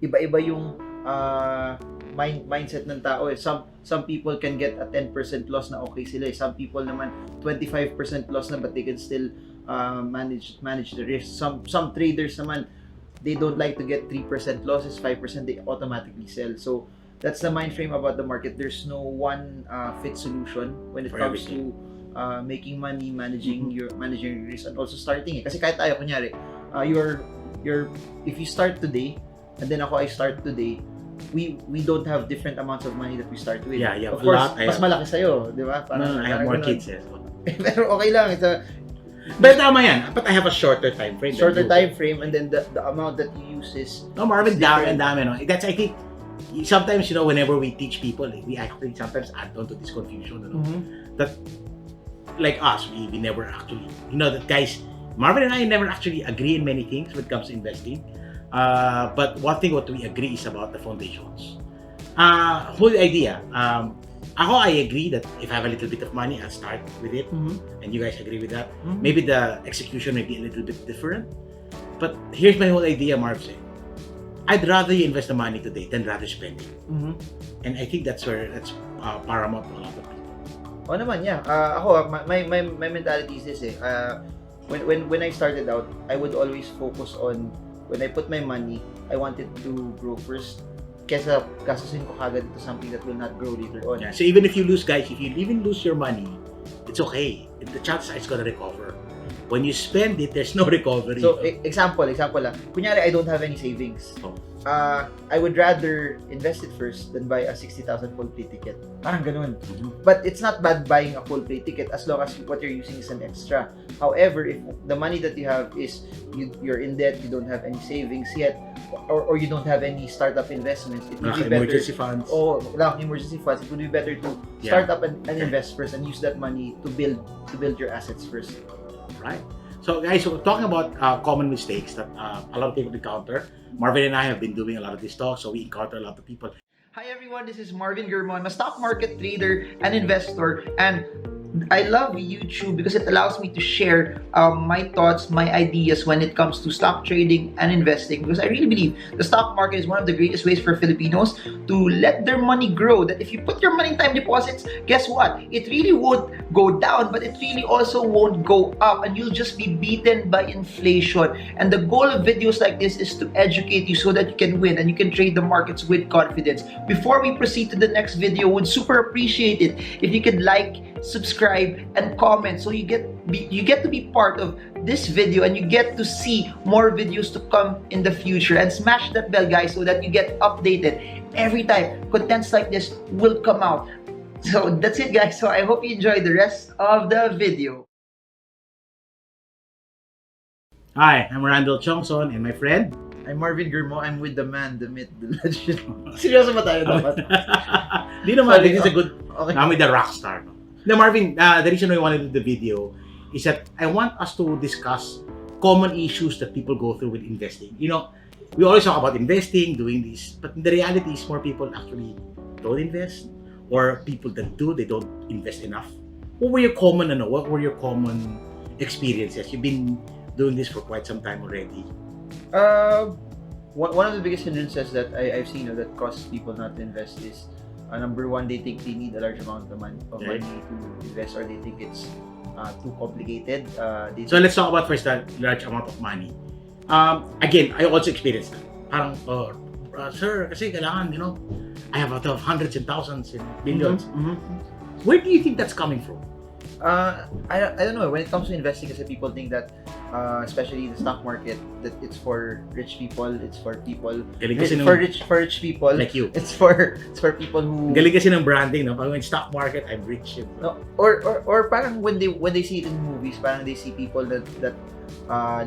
iba-iba yung mindset ng tao. Some people can get a 10% loss na okay sila. Some people naman 25% loss na, but they can still manage the risk. Some traders naman, they don't like to get 3% losses, 5%, they automatically sell. So that's the mind frame about the market. There's no one fit solution when it comes to making money, managing your risk, and also starting. Kasi kahit tayo, kunyari, if you start today, and then I start today, we don't have different amounts of money that we start with. Yeah, of course, mas malaki sa'yo, di ba? I have more kids. Pero okay lang, but tama yan. But I have a shorter time frame. Shorter time frame, and then the amount that you use is... No, Marvin, dami. No? That's, I think, sometimes, whenever we teach people, we actually sometimes add on to this confusion, that, like us, we never actually, that guys, Marvin and I never actually agree in many things when it comes to investing. But one thing what we agree is about the foundations. Whole idea. I agree that if I have a little bit of money, I'll start with it. And you guys agree with that? Maybe the execution may be a little bit different. But here's my whole idea, Marv said. I'd rather you invest the money today than rather spend it. And I think that's paramount to a lot of people. Oo naman, yeah. Ako, my mentality is this when I started out, I would always focus on, when I put my money, I wanted to grow first. Kesa gastusin ko kagad into something that will not grow later on. Yeah. So even if you lose, guys, if you even lose your money, it's okay. The chances are it's gonna recover. When you spend it, there's no recovery. So, example lang. Kunyari, I don't have any savings. I would rather invest it first than buy a 60,000 full play ticket. Parang ganun. But it's not bad buying a full play ticket as long as what you're using is an extra. However, if the money that you have is you're in debt, you don't have any savings yet, or you don't have any startup investments, it would be better. Emergency funds. Wala kang emergency funds. It would be better to start up and invest first and use that money to build your assets first. Right. So guys, so talking about common mistakes that a lot of people encounter. Marvin and I have been doing a lot of these talks, so we encounter a lot of people. Hi everyone, this is Marvin Germo. I'm a stock market trader and investor, and I love YouTube because it allows me to share my thoughts, my ideas when it comes to stock trading and investing, because I really believe the stock market is one of the greatest ways for Filipinos to let their money grow. That if you put your money in time deposits, guess what? It really won't go down, but it really also won't go up, and you'll just be beaten by inflation. And the goal of videos like this is to educate you so that you can win and you can trade the markets with confidence. Before we proceed to the next video, would super appreciate it if you could like, subscribe, and comment, so you get to be part of this video and you get to see more videos to come in the future. And smash that bell, guys, so that you get updated every time contents like this will come out. So that's it, guys. So I hope you enjoy the rest of the video. Hi, I'm Randell Tiongson, and my friend. I'm Marvin Germo. I'm with the man, the myth, the legend. Seryoso ba tayo dapat? Di naman, this is a good... Okay. I'm with the rock star. No? Now, Marvin, the reason why I wanted to do the video is that I want us to discuss common issues that people go through with investing. We always talk about investing, doing this, but the reality is more people actually don't invest, or people that do, they don't invest enough. What were your common experiences? You've been doing this for quite some time already. One of the biggest hindrances that I've seen that causes people not to invest is number one, they think they need a large amount of money to invest, or they think it's too complicated. So let's talk about first that large amount of money. Again, I also experienced that. Parang, sir, kasi kailangan, I have hundreds and thousands and millions. Where do you think that's coming from? I don't know. When it comes to investing, kasi people think that, especially in the stock market, that it's for rich people. It's for people for rich people like you. It's for people who. Galing kasi ng branding, no? Pag in stock market, I'm rich. No, or parang when they see it in movies, parang they see people that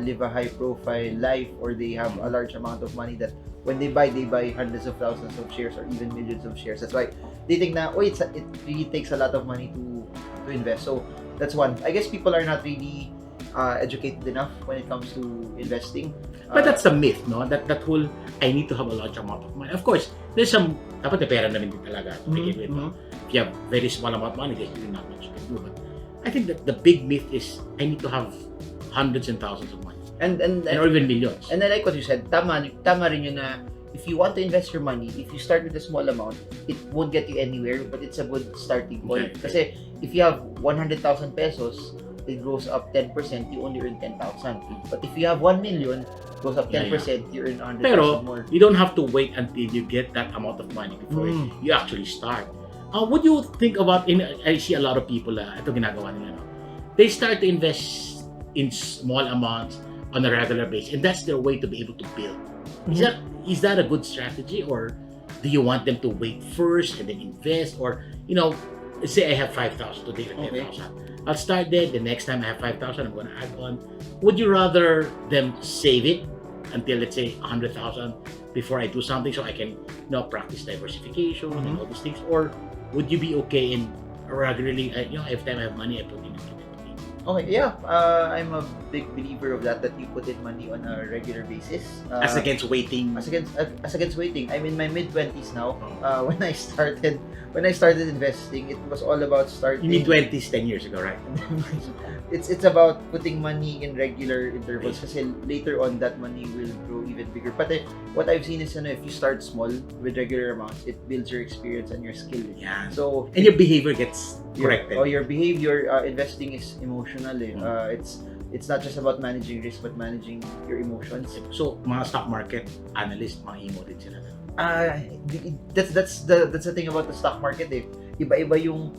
live a high profile life, or they have a large amount of money that when they buy hundreds of thousands of shares or even millions of shares. That's why they think na, it really takes a lot of money to invest. So that's one. I guess people are not really educated enough when it comes to investing. But that's the myth, no? That whole, I need to have a large amount of money. Of course, there's some, dapat may pera na rin din talaga to begin with. If you have very small amount of money, there's really not much you can do. But I think that the big myth is, I need to have hundreds and thousands of money. And or even millions. And I like what you said. Tama rin yun na if you want to invest your money, if you start with a small amount, it won't get you anywhere, but it's a good starting point. Okay. Kasi if you have 100,000 pesos, it grows up 10%, you only earn 10,000. But if you have 1 million, it goes up 10%, you earn 100,000 Pero more. you don't have to wait until you get that amount of money before you actually start. What do you think about, I see a lot of people, ito ginagawa nila, no? They start to invest in small amounts on a regular basis, and that's their way to be able to build. Is that a good strategy, or do you want them to wait first and then invest? Or, let's say I have 5,000 today or 10,000. I'll start there. The next time I have 5,000, I'm going to add on. Would you rather them save it until, let's say, 100,000 before I do something, so I can practice diversification and all these things? Or would you be okay in regularly, every time I have money, I put in it? Okay, yeah. I'm a big believer of that you put in money on a regular basis. As against waiting. As against waiting. I'm in my mid-20s now. When I started investing, it was all about starting. You mean 20s, 10 years ago, right? It's about putting money in regular intervals, kasi later on that money will grow even bigger. But what I've seen is, if you start small with regular amounts, it builds your experience and your skill. Yeah. So and your behavior gets corrected. Your behavior, investing is emotional. It's not just about managing risk, but managing your emotions. So mga stock market analyst, mga emo din sila. That's the thing about the stock market. Iba-iba yung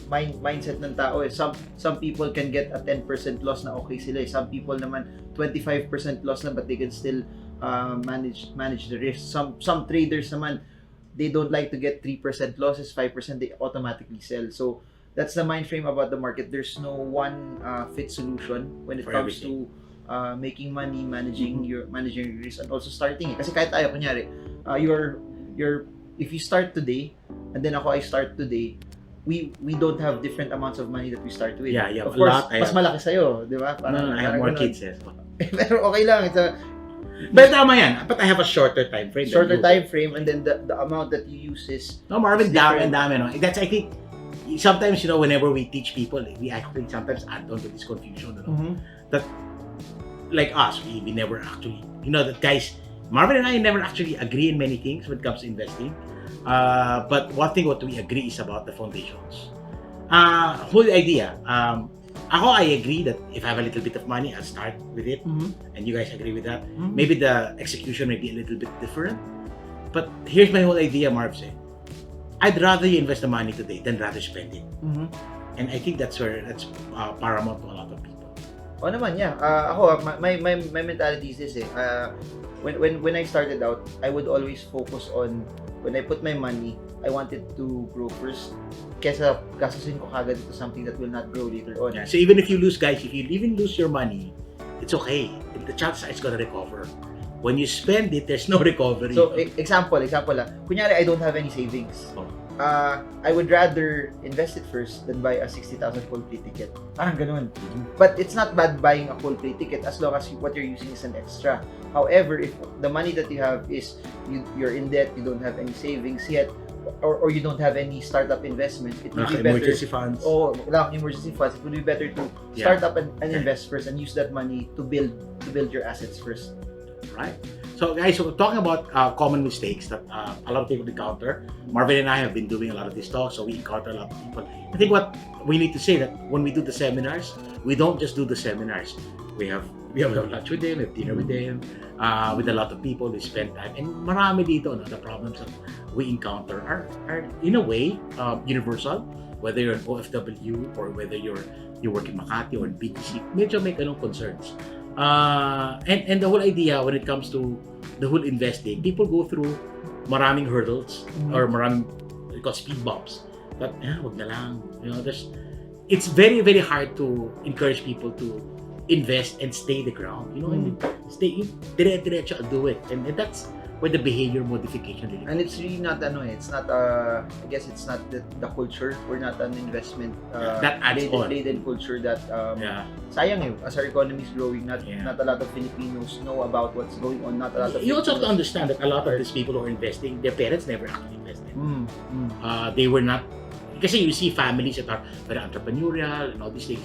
mindset ng tao. Some people can get a 10% loss na okay sila. Some people naman 25% loss na, but they can still manage the risk. Some traders naman, they don't like to get 3% losses, 5%, they automatically sell. So that's the mind frame about the market. There's no one fit solution when it comes to making money, managing your risk, and also starting. Kasi kahit tayo, kunyari, if you start today, and then I start today, we don't have different amounts of money that we start with. Yeah, of course, mas malaki sa'yo, di ba? I have more kids. Yes. Pero okay lang, But tama yan. But I have a shorter time frame. And then the amount that you use is... No, Marvin, dami. No? That's, I think, sometimes, whenever we teach people, we actually sometimes add on to this confusion, that, like us, we never actually, that guys, Marvin and I never actually agree in many things when it comes to investing. But one thing what we agree is about the foundations. Whole idea. I agree that if I have a little bit of money, I'll start with it. And you guys agree with that. Maybe the execution may be a little bit different. But here's my whole idea, Marv said. I'd rather you invest the money today than rather spend it. And I think that's paramount to a lot of people. Oo naman, yeah. Ako, my mentality is this when I started out, I would always focus on, when I put my money, I wanted to grow first. Kesa gastusin ko kagad into something that will not grow later on. Yeah. So even if you lose, guys, if you even lose your money, it's okay. The chances are it's gonna recover. When you spend it, there's no recovery. So, example lang. Kunyari, I don't have any savings. I would rather invest it first than buy a 60,000 Coldplay ticket. Parang ganun. But it's not bad buying a Coldplay ticket as long as what you're using is an extra. However, if the money that you have is you're in debt, you don't have any savings yet, or you don't have any startup investment, it would be better. Emergency funds. Wala kang emergency funds. It would be better to start up and invest first and use that money to build your assets first. Right. So guys, so talking about common mistakes that a lot of people encounter. Marvin and I have been doing a lot of this talk, so we encounter a lot of people. I think what we need to say that when we do the seminars, we don't just do the seminars. We have lunch with them, we have dinner with them, with a lot of people. We spend time, and marami dito, the problems that we encounter are in a way universal. Whether you're an OFW or whether you work in Makati or in BGC, medyo may ganong concerns. And the whole idea when it comes to the whole investing, people go through maraming hurdles or maraming speed bumps. But wag na lang. It's very, very hard to encourage people to invest and stay the ground. And stay dire-diretso and do it. And that's where the behavior modification really comes. And it's really not it's not I guess it's not the culture. We're not an investment that adds on. laden culture that sayang as our economy is growing, not a lot of Filipinos know about what's going on. Not a lot of You also have to understand that a lot of these people who are investing, their parents never actually invested. They were not, kasi you see families that are very entrepreneurial and all these things.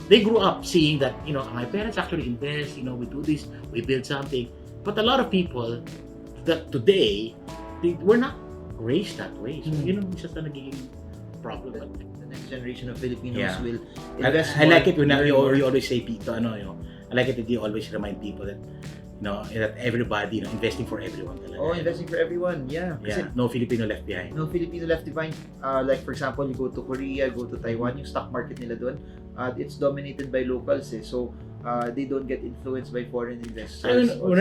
They grew up seeing that, my parents actually invest, we do this, we build something. But a lot of people, that today, we're not raised that way. So, yun ang isa sa nagiging problem. The next generation of Filipinos Yeah. will I invest like it when learn you more. always say, Pito, I like it that you always remind people that, that everybody, investing for everyone talaga. Oh, investing for everyone, yeah. Kasi Yeah, no Filipino left behind. no Filipino left behind. Like for example, you go to Korea, go to Taiwan, yung stock market nila doon, it's dominated by locals so they don't get influenced by foreign investors. When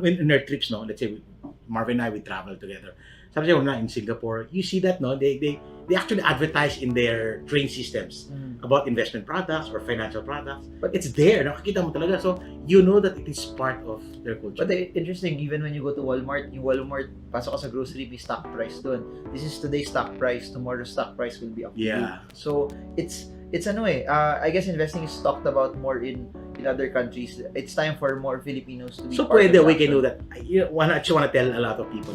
in our trips, let's say Marvin and I, we travel together. Sometimes we're not in Singapore. You see that, they actually advertise in their train systems about investment products or financial products. But it's there, nakikita mo talaga. So you know that it is part of their culture. But interesting, even when you go to Walmart, yung Walmart, pasok ka sa grocery, may stock price doon. This is today's stock price, tomorrow's stock price will be up to you. So it's I guess investing is talked about more in other countries. It's time for more Filipinos to be So part pwede of we that. can do that. I actually want to tell a lot of people.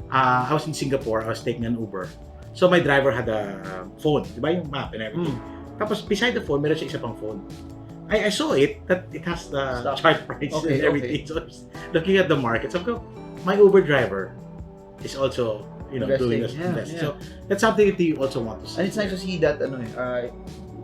I was in Singapore, I was taking an Uber. So my driver had a phone, di ba yung map and everything. Tapos beside the phone, meron siya isa pang phone. I saw it, that it has the Stock. chart price Okay, and everything. So I was looking at the market. So my Uber driver is also, doing this. Yeah. So that's something that you also want to see. And it's nice to see that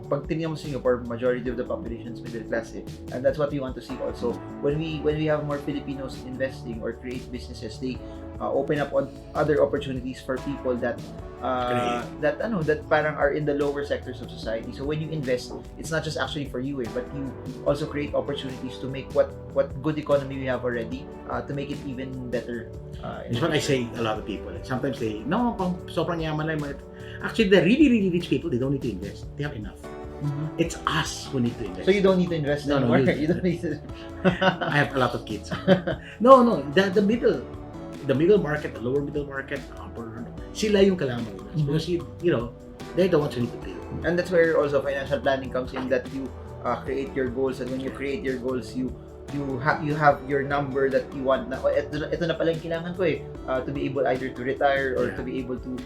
pag tingnan mo Singapore, majority of the population is middle class and that's what we want to see also. When we have more Filipinos investing or create businesses, they open up on other opportunities for people that parang are in the lower sectors of society. So when you invest, it's not just actually for you, but you also create opportunities to make what good economy we have already to make it even better. That's what I say a lot of people. Sometimes they, sobrang yaman lang. Actually, the really, really rich people, they don't need to invest. They have enough. It's us who need to invest. So you don't need to invest anymore? You don't need to. I have a lot of kids. No, the middle market, the lower middle market, upper, sila yung kailangan mo invest. Because they're the ones who need to pay. And that's where also financial planning comes in, that you create your goals, and when you create your goals, you have your number that you want na, ito na pala yung kailangan ko to be able either to retire or to be able to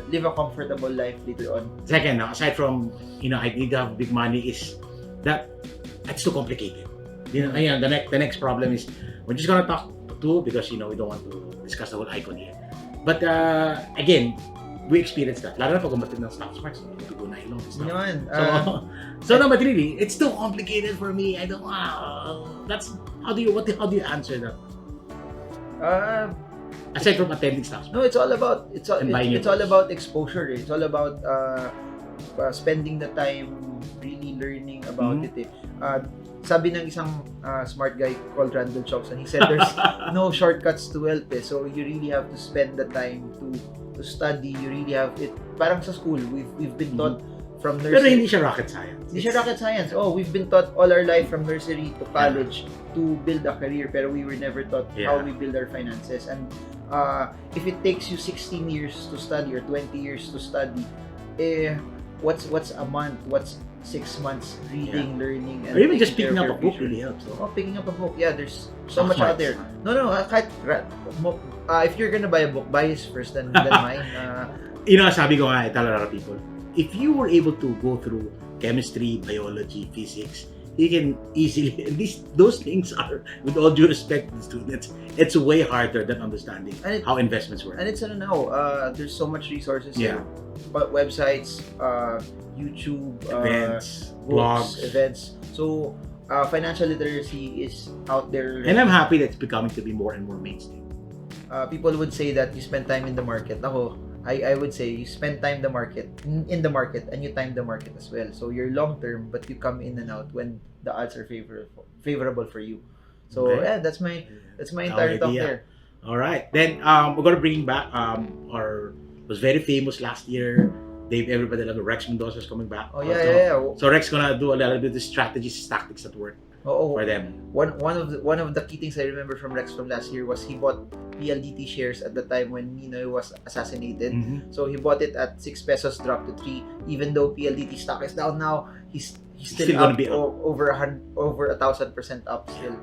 live a comfortable life later on. Second, aside from I need to have big money, is that it's too complicated. The next problem is we're just gonna talk to, because we don't want to discuss the whole icon here. But again, we experience that. Lalo na pag umatid ng stock market, dugo na ilong. So no, but really, it's too complicated for me. I don't. That's how do you answer that? Aside from attending stock market. No, it's all about exposure. It's all about spending the time really learning about it. Sabi ng isang smart guy called Randell Tiongson, he said there's no shortcuts to wealth. So you really have to spend the time to study. You really have it. Parang sa school, we've been taught from nursery. Pero hindi siya rocket science. Hindi siya rocket science. We've been taught all our life from nursery to college to build a career, pero we were never taught how we build our finances. And if it takes you 16 years to study or 20 years to study, what's a month? What's 6 months reading, learning, and or even just taking picking care up of a book your really helps. picking up a book. Yeah, there's so Stock much out markets. there. No, kahit if you're gonna buy a book, buy his first than mine. Sabi ko nga, I tell a lot of people, if you were able to go through chemistry, biology, physics, you can easily, at least those things are, with all due respect to students, it's way harder than understanding how investments work. And it's there's so much resources. But websites, YouTube, Events, books, blogs. events. So financial literacy is out there. And I'm happy that it's becoming to be more and more mainstream. People would say that you spend time in the market. I would say you spend time in the market and you time the market as well. So you're long term, but you come in and out when the odds are favorable for you. So that's my entire talk there. All right, then we're gonna bring back was very famous last year. Everybody loved Rex Mendoza's coming back. So Rex gonna do a little bit of strategies, tactics that work for them. One of the key things I remember from Rex from last year was he bought PLDT shares at the time when Ninoy was assassinated. So he bought it at 6 pesos, dropped to 3. Even though PLDT stock is down now, he's still up, gonna be up. over 1,000% up still.